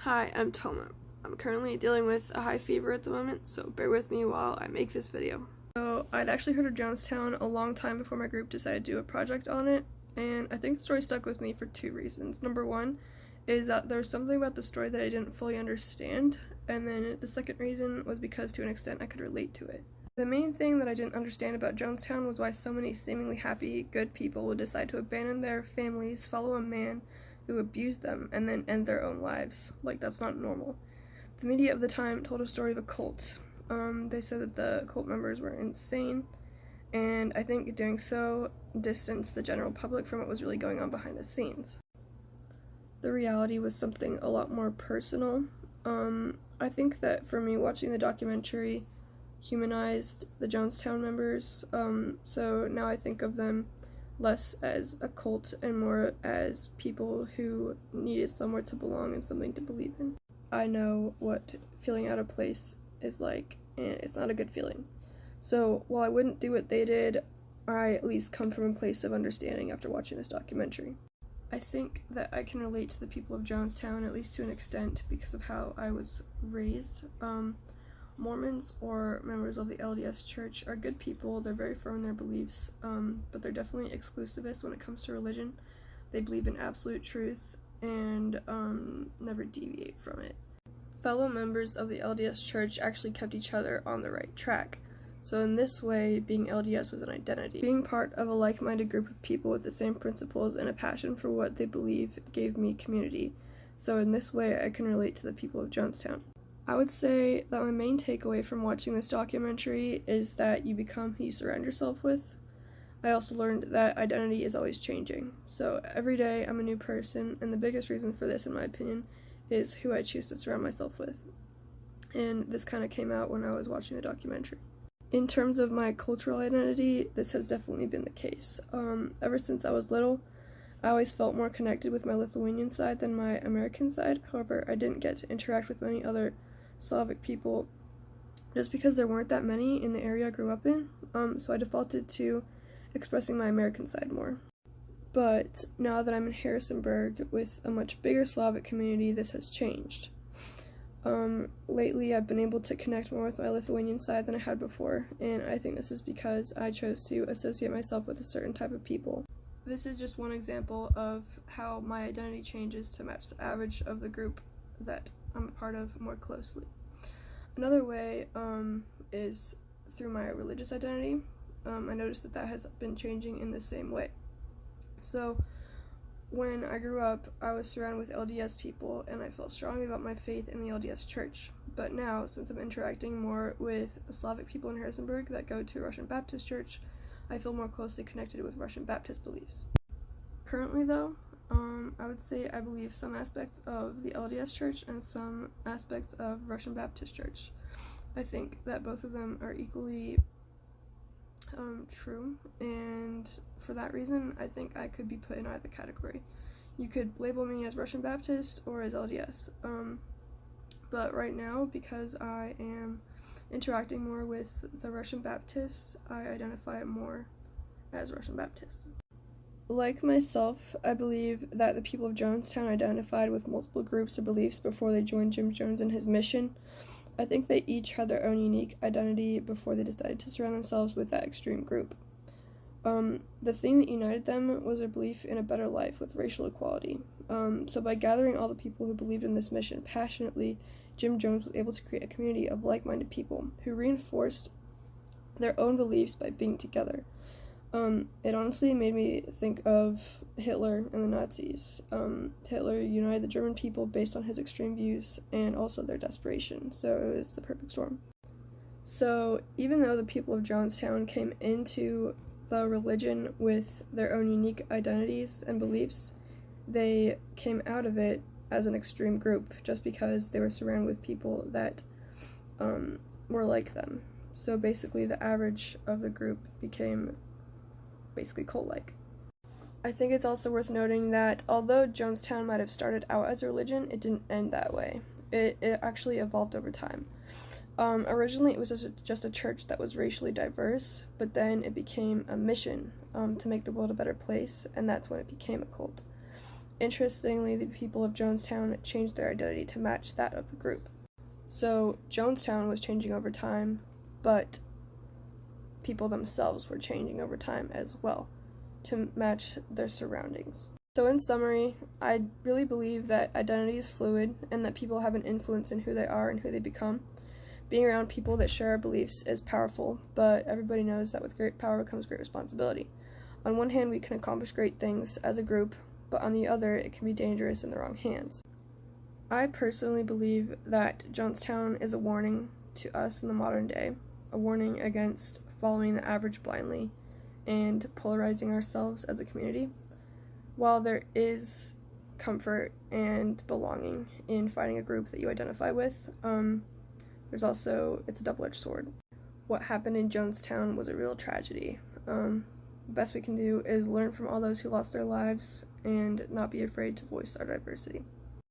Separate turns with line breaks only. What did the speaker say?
Hi, I'm Toma. I'm currently dealing with a high fever at the moment, so bear with me while I make this video. So, I'd actually heard of Jonestown a long time before my group decided to do a project on it, and I think the story stuck with me for two reasons. Number one is that there was something about the story that I didn't fully understand, and then the second reason was because to an extent I could relate to it. The main thing that I didn't understand about Jonestown was why so many seemingly happy, good people would decide to abandon their families, follow a man who abused them, and then end their own lives. Like, that's not normal. The media of the time told a story of a cult. They said that the cult members were insane, and I think doing so distanced the general public from what was really going on behind the scenes. The reality was something a lot more personal. I think that for me, watching the documentary humanized the Jonestown members, so now I think of them less as a cult and more as people who needed somewhere to belong and something to believe in. I know what feeling out of place is like, and it's not a good feeling. So while I wouldn't do what they did, I at least come from a place of understanding after watching this documentary. I think that I can relate to the people of Jonestown, at least to an extent, because of how I was raised. Mormons or members of the LDS Church are good people. They're very firm in their beliefs, but they're definitely exclusivists when it comes to religion. They believe in absolute truth and never deviate from it. Fellow members of the LDS Church actually kept each other on the right track. So in this way, being LDS was an identity. Being part of a like-minded group of people with the same principles and a passion for what they believe gave me community. So in this way, I can relate to the people of Jonestown. I would say that my main takeaway from watching this documentary is that you become who you surround yourself with. I also learned that identity is always changing. So every day I'm a new person, and the biggest reason for this, in my opinion, is who I choose to surround myself with. And this kind of came out when I was watching the documentary. In terms of my cultural identity, this has definitely been the case. Ever since I was little, I always felt more connected with my Lithuanian side than my American side. However, I didn't get to interact with many other Slavic people just because there weren't that many in the area I grew up in, so I defaulted to expressing my American side more. But now that I'm in Harrisonburg with a much bigger Slavic community, this has changed. Lately I've been able to connect more with my Lithuanian side than I had before, and I think this is because I chose to associate myself with a certain type of people. This is just one example of how my identity changes to match the average of the group that I'm a part of more closely. Another way is through my religious identity. I noticed that has been changing in the same way. So when I grew up, I was surrounded with LDS people, and I felt strongly about my faith in the LDS Church. But now, since I'm interacting more with Slavic people in Harrisonburg that go to a Russian Baptist church, I feel more closely connected with Russian Baptist beliefs. Currently, though, I would say I believe some aspects of the LDS Church and some aspects of Russian Baptist Church. I think that both of them are equally true, and for that reason, I think I could be put in either category. You could label me as Russian Baptist or as LDS, but right now, because I am interacting more with the Russian Baptists, I identify more as Russian Baptist. Like myself, I believe that the people of Jonestown identified with multiple groups or beliefs before they joined Jim Jones and his mission. I think they each had their own unique identity before they decided to surround themselves with that extreme group. The thing that united them was their belief in a better life with racial equality. So by gathering all the people who believed in this mission passionately, Jim Jones was able to create a community of like-minded people who reinforced their own beliefs by being together. It honestly made me think of Hitler and the Nazis. Hitler united the German people based on his extreme views and also their desperation, so it was the perfect storm. So even though the people of Jonestown came into the religion with their own unique identities and beliefs, they came out of it as an extreme group just because they were surrounded with people that were like them. So basically the average of the group became basically cult-like. I think it's also worth noting that although Jonestown might have started out as a religion, it didn't end that way. It actually evolved over time. Originally it was just a church that was racially diverse, but then it became a mission to make the world a better place, and that's when it became a cult. Interestingly, the people of Jonestown changed their identity to match that of the group. So Jonestown was changing over time, but people themselves were changing over time as well to match their surroundings. So in summary, I really believe that identity is fluid and that people have an influence in who they are and who they become. Being around people that share our beliefs is powerful, but everybody knows that with great power comes great responsibility. On one hand, we can accomplish great things as a group, but on the other, it can be dangerous in the wrong hands. I personally believe that Jonestown is a warning to us in the modern day, a warning against following the average blindly and polarizing ourselves as a community. While there is comfort and belonging in finding a group that you identify with, it's a double-edged sword. What happened in Jonestown was a real tragedy. The best we can do is learn from all those who lost their lives and not be afraid to voice our diversity.